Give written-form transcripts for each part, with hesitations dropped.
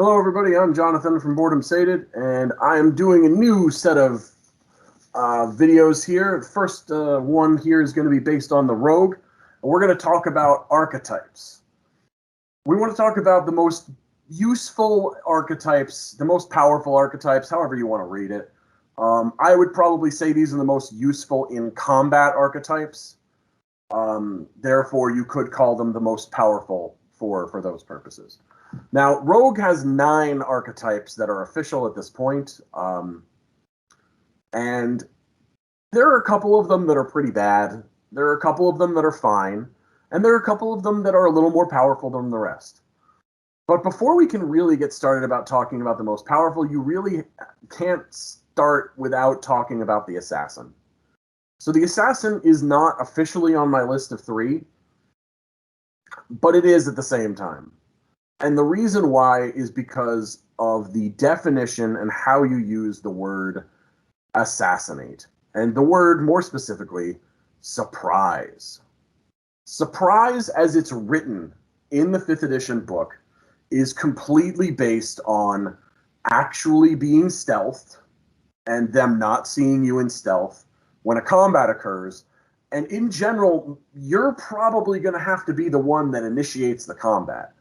Hello, everybody. I'm Jonathan from Boredom Sated, and I am doing a new set of videos here. The first one here is going to be based on the Rogue, and we're going to talk about archetypes. We want to talk about the most useful archetypes, the most powerful archetypes, however you want to read it. I would probably say these are the most useful in combat archetypes. Therefore, you could call them the most powerful for those purposes. Now, Rogue has 9 archetypes that are official at this point, and there are a couple of them that are pretty bad, there are a couple of them that are fine, and there are a couple of them that are a little more powerful than the rest. But before we can really get started about talking about the most powerful, you really can't start without talking about the Assassin. So the Assassin is not officially on my list of 3, but it is at the same time. And the reason why is because of the definition and how you use the word assassinate. And the word, more specifically, surprise. Surprise, as it's written in the 5th edition book, is completely based on actually being stealthed and them not seeing you in stealth when a combat occurs. And in general, you're probably going to have to be the one that initiates the combat.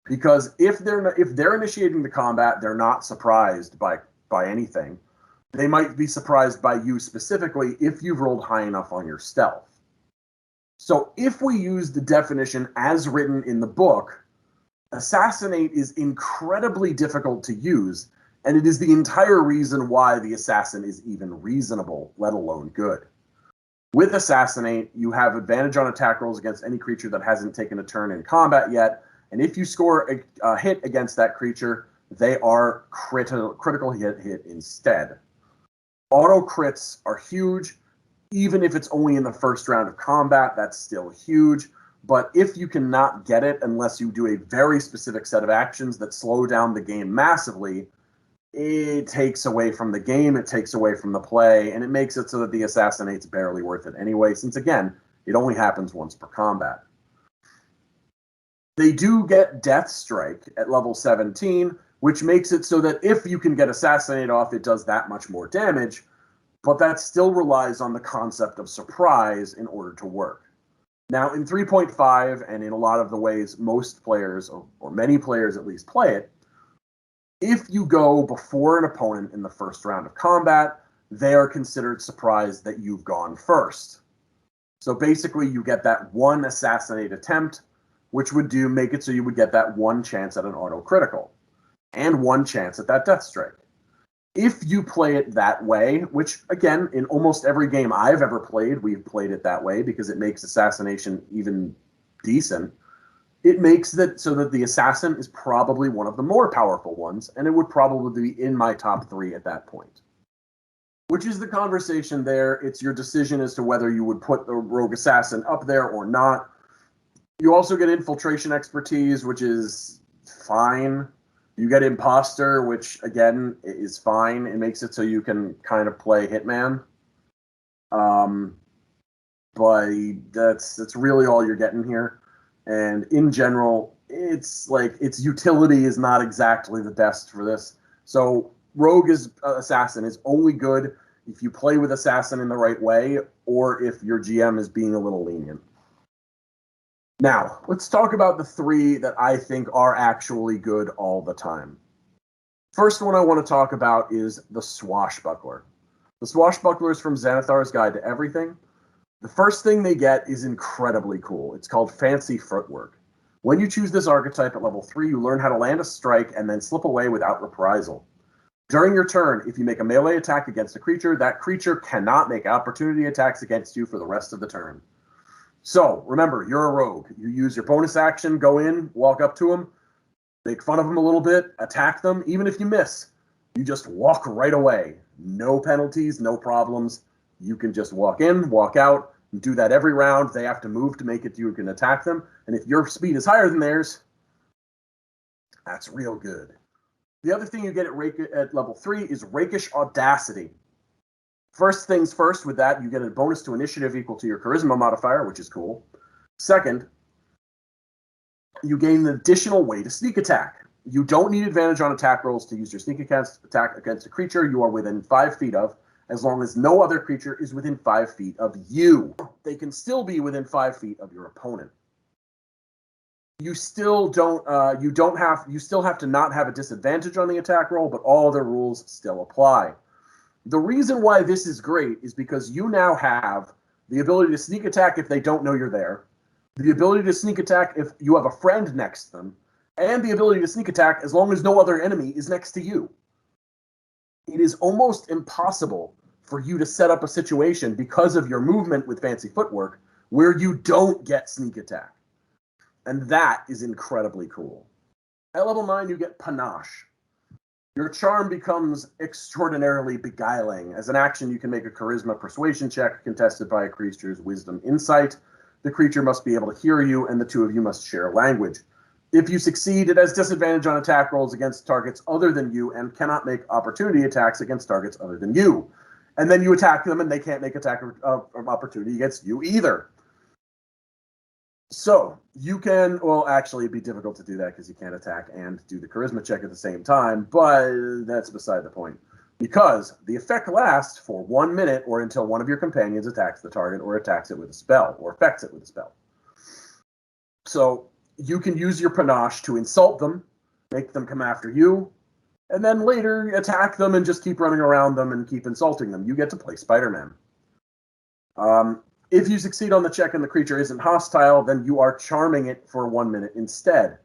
Because if they're initiating the combat, they're not surprised by anything. They might be surprised by you specifically if you've rolled high enough on your stealth. So if we use the definition as written in the book, assassinate is incredibly difficult to use, and it is the entire reason why the assassin is even reasonable, let alone good. With assassinate, you have advantage on attack rolls against any creature that hasn't taken a turn in combat yet. And if you score a hit against that creature, they are critical hit instead. Auto crits are huge. Even if it's only in the first round of combat, that's still huge. But if you cannot get it unless you do a very specific set of actions that slow down the game massively, it takes away from the game, it takes away from the play, and it makes it so that the assassinate's barely worth it anyway, since again, it only happens once per combat. They do get Death Strike at level 17, which makes it so that if you can get Assassinate off, it does that much more damage, but that still relies on the concept of surprise in order to work. Now, in 3.5, and in a lot of the ways most players, or many players at least, play it, if you go before an opponent in the first round of combat, they are considered surprised that you've gone first. So basically, you get that one Assassinate attempt, which would make it so you would get that one chance at an auto critical and one chance at that Death Strike. If you play it that way, which again, in almost every game I've ever played, we've played it that way because it makes assassination even decent. It makes that so that the assassin is probably one of the more powerful ones, and it would probably be in my top 3 at that point. Which is the conversation there. It's your decision as to whether you would put the Rogue Assassin up there or not. You also get Infiltration Expertise, which is fine. You get Imposter, which, again, is fine. It makes it so you can kind of play Hitman. But that's really all you're getting here. And in general, it's like its utility is not exactly the best for this. So Rogue Assassin is only good if you play with Assassin in the right way or if your GM is being a little lenient. Now, let's talk about the 3 that I think are actually good all the time. First one I want to talk about is the Swashbuckler. The Swashbuckler is from Xanathar's Guide to Everything. The first thing they get is incredibly cool. It's called Fancy Footwork. When you choose this archetype at level 3, you learn how to land a strike and then slip away without reprisal. During your turn, if you make a melee attack against a creature, that creature cannot make opportunity attacks against you for the rest of the turn. So, remember, you're a rogue. You use your bonus action, go in, walk up to them, make fun of them a little bit, attack them. Even if you miss, you just walk right away. No penalties, no problems. You can just walk in, walk out, and do that every round. They have to move to make it you can attack them. And if your speed is higher than theirs, that's real good. The other thing you get at level 3 is Rakish Audacity. First things first, with that, you get a bonus to initiative equal to your charisma modifier, which is cool. Second, you gain an additional way to sneak attack. You don't need advantage on attack rolls to use your sneak attack against a creature you are within 5 feet of, as long as no other creature is within 5 feet of you. They can still be within 5 feet of your opponent. You still have to not have a disadvantage on the attack roll, but all the rules still apply. The reason why this is great is because you now have the ability to sneak attack if they don't know you're there, the ability to sneak attack if you have a friend next to them, and the ability to sneak attack as long as no other enemy is next to you. It is almost impossible for you to set up a situation because of your movement with fancy footwork where you don't get sneak attack. And that is incredibly cool. At level 9, you get Panache. Your charm becomes extraordinarily beguiling. As an action, you can make a charisma persuasion check contested by a creature's wisdom insight. The creature must be able to hear you, and the two of you must share language. If you succeed, it has disadvantage on attack rolls against targets other than you and cannot make opportunity attacks against targets other than you. And then you attack them, and they can't make attack of opportunity against you either. So you can, well, actually, it'd be difficult to do that because you can't attack and do the charisma check at the same time, but that's beside the point. Because the effect lasts for 1 minute or until one of your companions attacks the target or attacks it with a spell or affects it with a spell. So you can use your panache to insult them, make them come after you, and then later attack them and just keep running around them and keep insulting them. You get to play Spider-Man. If you succeed on the check and the creature isn't hostile, then you are charming it for 1 minute instead.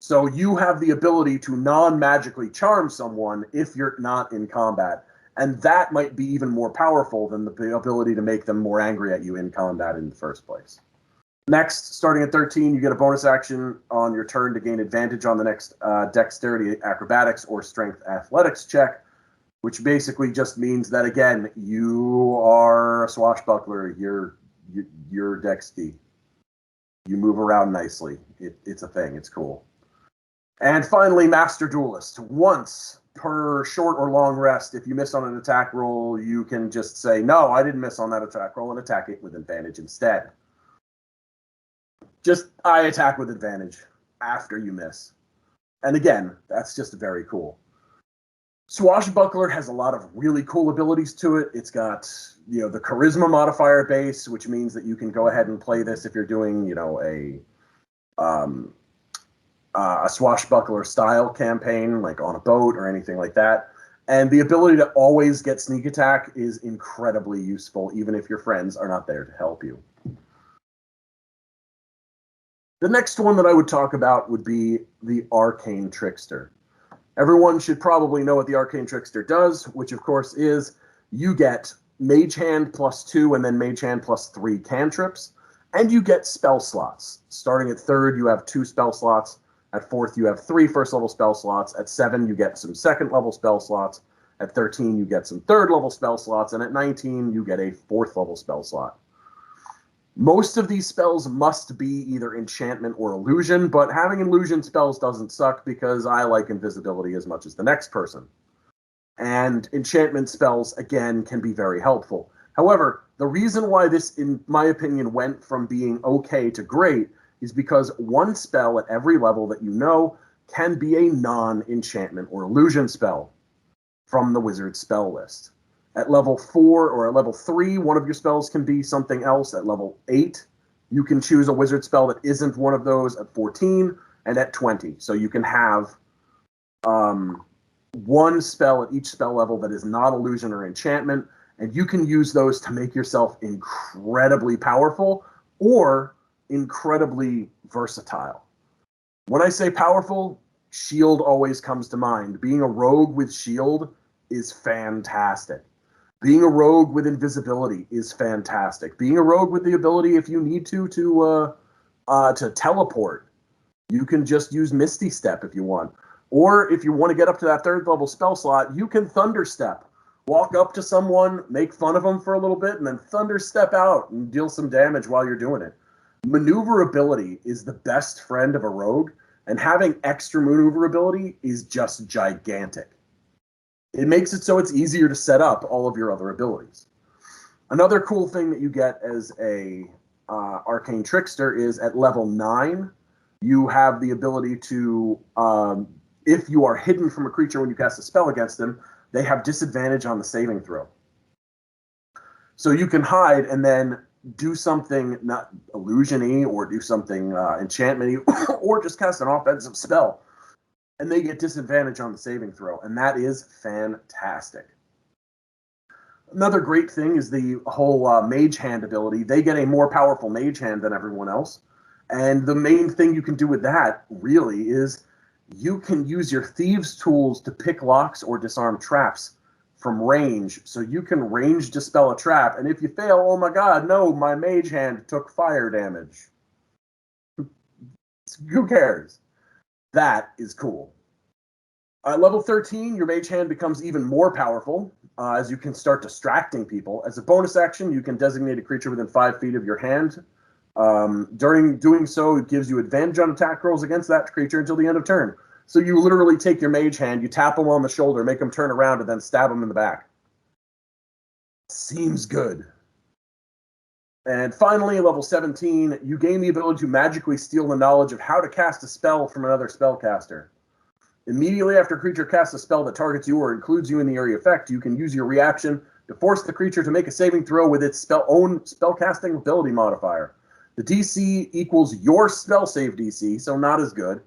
So you have the ability to non-magically charm someone if you're not in combat. And that might be even more powerful than the ability to make them more angry at you in combat in the first place. Next, starting at 13, you get a bonus action on your turn to gain advantage on the next dexterity, acrobatics, or strength athletics check, which basically just means that, again, you are a swashbuckler. You're dexty. You move around nicely. It's a thing. It's cool. And finally, Master Duelist. Once per short or long rest, if you miss on an attack roll, you can just say, no, I didn't miss on that attack roll, and attack it with advantage instead. Just, I attack with advantage after you miss. And again, that's just very cool. Swashbuckler has a lot of really cool abilities to it. It's got, the charisma modifier base, which means that you can go ahead and play this if you're doing, a swashbuckler style campaign, like on a boat or anything like that. And the ability to always get sneak attack is incredibly useful, even if your friends are not there to help you. The next one that I would talk about would be the Arcane Trickster. Everyone should probably know what the Arcane Trickster does, which of course is you get Mage Hand +2 and then Mage Hand +3 cantrips, and you get spell slots. Starting at 3rd, you have 2 spell slots. At 4th, you have 3 first-level spell slots. At 7, you get some second-level spell slots. At 13, you get some third-level spell slots. And at 19, you get a 4th-level spell slot. Most of these spells must be either enchantment or illusion, but having illusion spells doesn't suck because I like invisibility as much as the next person. And enchantment spells, again, can be very helpful. However, the reason why this, in my opinion, went from being okay to great is because one spell at every level that you know can be a non-enchantment or illusion spell from the wizard's spell list. At level 4 or at level 3, one of your spells can be something else. At level 8, you can choose a wizard spell that isn't one of those at 14 and at 20. So you can have one spell at each spell level that is not illusion or enchantment, and you can use those to make yourself incredibly powerful or incredibly versatile. When I say powerful, shield always comes to mind. Being a rogue with shield is fantastic. Being a rogue with invisibility is fantastic. Being a rogue with the ability, if you need to teleport, you can just use Misty Step if you want. Or if you want to get up to that 3rd level spell slot, you can Thunder Step. Walk up to someone, make fun of them for a little bit, and then Thunder Step out and deal some damage while you're doing it. Maneuverability is the best friend of a rogue, and having extra maneuverability is just gigantic. It makes it so it's easier to set up all of your other abilities. Another cool thing that you get as a Arcane Trickster is at level 9, you have the ability to if you are hidden from a creature when you cast a spell against them, they have disadvantage on the saving throw. So you can hide and then do something not illusion-y or do something enchantment-y or just cast an offensive spell, and they get disadvantage on the saving throw, and that is fantastic. Another great thing is the whole Mage Hand ability. They get a more powerful Mage Hand than everyone else, and the main thing you can do with that, really, is you can use your Thieves' tools to pick locks or disarm traps from range, so you can range dispel a trap, and if you fail, oh my god, no, my Mage Hand took fire damage. Who cares? That is cool. At level 13, your Mage Hand becomes even more powerful, as you can start distracting people. As a bonus action, you can designate a creature within 5 feet of your hand. During doing so, it gives you advantage on attack rolls against that creature until the end of turn. So you literally take your Mage Hand, you tap them on the shoulder, make them turn around, and then stab them in the back. Seems good. And finally, level 17, you gain the ability to magically steal the knowledge of how to cast a spell from another spellcaster. Immediately after a creature casts a spell that targets you or includes you in the area effect, you can use your reaction to force the creature to make a saving throw with its own spellcasting ability modifier. The DC equals your spell save DC, so not as good.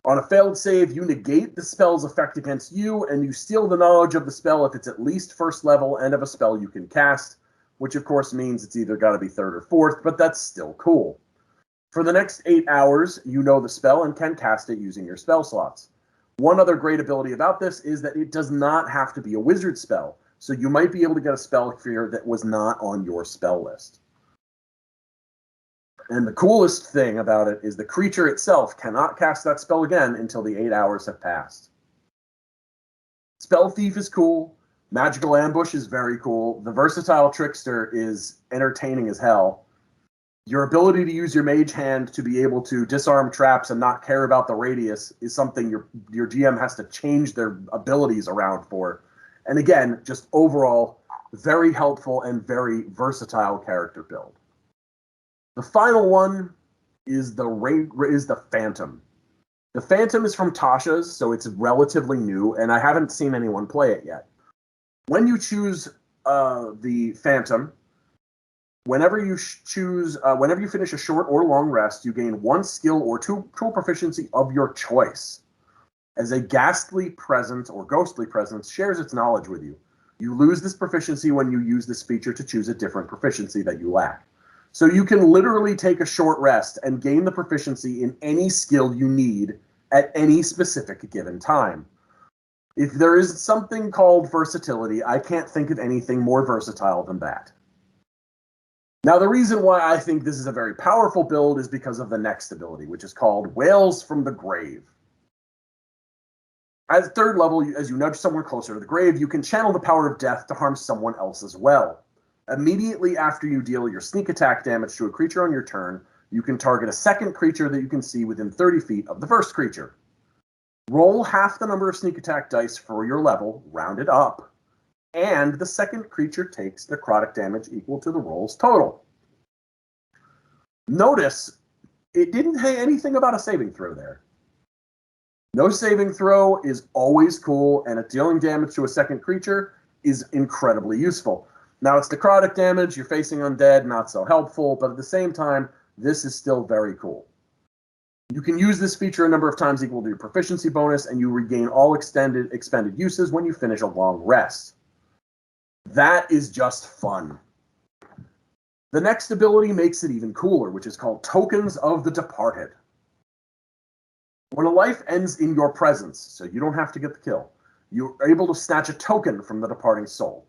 On a failed save, you negate the spell's effect against you, and you steal the knowledge of the spell if it's at least first level and of a spell you can cast, which of course means it's either got to be third or fourth, but that's still cool. For the next 8 hours, you know the spell and can cast it using your spell slots. One other great ability about this is that it does not have to be a wizard spell, so you might be able to get a spell here that was not on your spell list. And the coolest thing about it is the creature itself cannot cast that spell again until the 8 hours have passed. Spell Thief is cool. Magical Ambush is very cool. The Versatile Trickster is entertaining as hell. Your ability to use your Mage Hand to be able to disarm traps and not care about the radius is something your GM has to change their abilities around for. And again, just overall, very helpful and very versatile character build. The final one is the Phantom. The Phantom is from Tasha's, so it's relatively new, and I haven't seen anyone play it yet. When you choose the Phantom, whenever you finish a short or long rest, you gain 1 skill or 2 tool proficiency of your choice. As a ghastly presence or ghostly presence shares its knowledge with you. You lose this proficiency when you use this feature to choose a different proficiency that you lack. So you can literally take a short rest and gain the proficiency in any skill you need at any specific given time. If there is something called versatility, I can't think of anything more versatile than that. Now, the reason why I think this is a very powerful build is because of the next ability, which is called Wails from the Grave. At third level, as you nudge someone closer to the grave, you can channel the power of death to harm someone else as well. Immediately after you deal your sneak attack damage to a creature on your turn, you can target a second creature that you can see within 30 feet of the first creature. Roll half the number of sneak attack dice for your level, rounded up, and the second creature takes necrotic damage equal to the roll's total. Notice, it didn't say anything about a saving throw there. No saving throw is always cool, and dealing damage to a second creature is incredibly useful. Now, it's necrotic damage, you're facing undead, not so helpful, but at the same time, this is still very cool. You can use this feature a number of times equal to your proficiency bonus, and you regain all expended uses when you finish a long rest. That is just fun. The next ability makes it even cooler, which is called Tokens of the Departed. When a life ends in your presence, so you don't have to get the kill, you're able to snatch a token from the departing soul.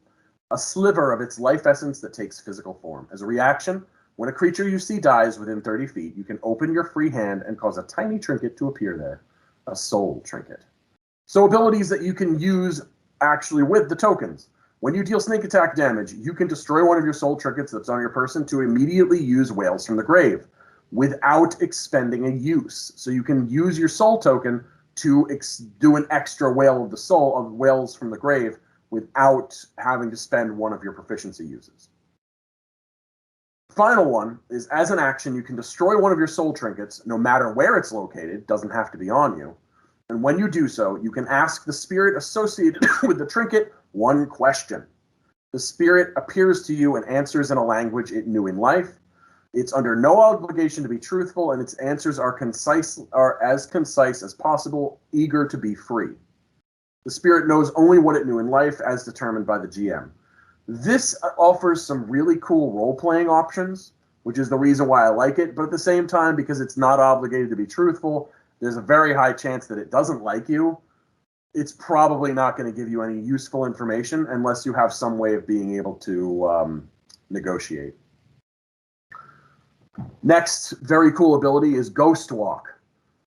A sliver of its life essence that takes physical form. As a reaction, when a creature you see dies within 30 feet, you can open your free hand and cause a tiny trinket to appear there. A soul trinket. So abilities that you can use actually with the tokens. When you deal sneak attack damage, you can destroy one of your soul trinkets that's on your person to immediately use Wails from the Grave without expending a use. So you can use your soul token to do an extra Wail of the Soul of Wails from the Grave without having to spend one of your proficiency uses. The final one is, as an action, you can destroy one of your soul trinkets, no matter where it's located, doesn't have to be on you, And when you do so, you can ask the spirit associated with the trinket one question. The spirit appears to you and answers in a language it knew in life. It's under no obligation to be truthful, and its answers are as concise as possible, eager to be free. The spirit knows only what it knew in life, as determined by the GM. This offers some really cool role-playing options, which is the reason why I like it, but at the same time, because it's not obligated to be truthful, there's a very high chance that it doesn't like you. It's probably not going to give you any useful information unless you have some way of being able to negotiate. Next very cool ability is Ghost Walk.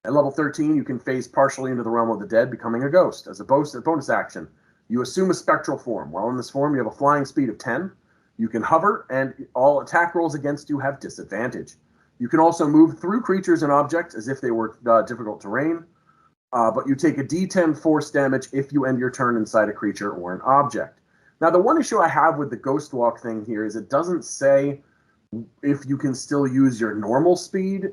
At level 13, you can phase partially into the realm of the dead, becoming a ghost. As a bonus action, you assume a spectral form. While in this form, you have a flying speed of 10. You can hover, and all attack rolls against you have disadvantage. You can also move through creatures and objects as if they were difficult terrain, but you take a d10 force damage if you end your turn inside a creature or an object. Now, the one issue I have with the Ghost Walk thing here is it doesn't say if you can still use your normal speed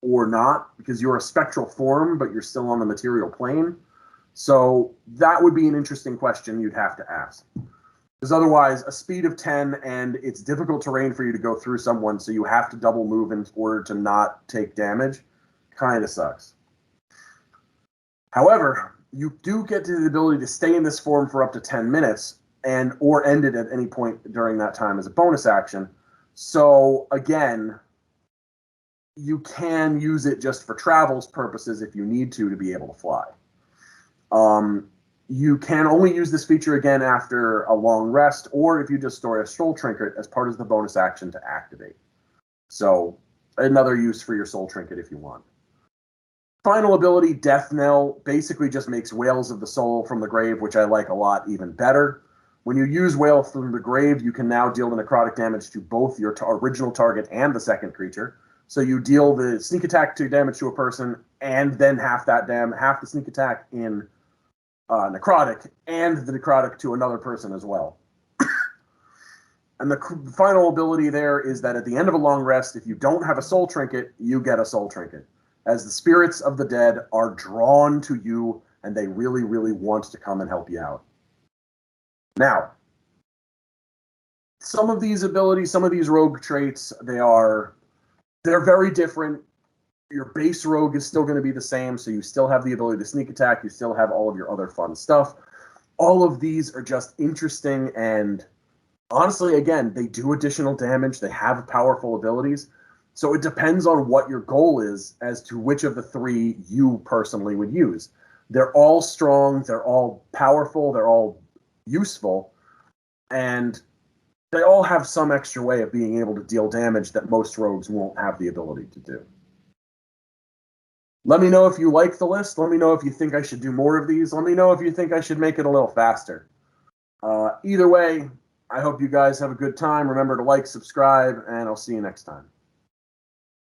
or not, because you're a spectral form, but you're still on the material plane. So that would be an interesting question you'd have to ask. Because otherwise, a speed of 10 and it's difficult terrain for you to go through someone, so you have to double move in order to not take damage, kind of sucks. However, you do get the ability to stay in this form for up to 10 minutes or end it at any point during that time as a bonus action. So again, you can use it just for travels purposes if you need to be able to fly. You can only use this feature again after a long rest, or if you just store a soul trinket as part of the bonus action to activate. So another use for your soul trinket if you want. Final ability, Death Knell, basically just makes Wails of the Soul from the grave, which I like a lot even better. When you use Wail from the grave, you can now deal the necrotic damage to both your original target and the second creature. So you deal the sneak attack damage to a person, and then half the sneak attack in necrotic, and the necrotic to another person as well. And the final ability there is that at the end of a long rest, if you don't have a soul trinket, you get a soul trinket, as the spirits of the dead are drawn to you, and they really, really want to come and help you out. Now, some of these abilities, some of these rogue traits, they're very different. Your base rogue is still going to be the same, so you still have the ability to sneak attack, you still have all of your other fun stuff. All of these are just interesting, and honestly, again, they do additional damage, they have powerful abilities, so it depends on what your goal is as to which of the three you personally would use. They're all strong, they're all powerful, they're all useful, and they all have some extra way of being able to deal damage that most rogues won't have the ability to do. Let me know if you like the list. Let me know if you think I should do more of these. Let me know if you think I should make it a little faster. Either way, I hope you guys have a good time. Remember to like, subscribe, and I'll see you next time.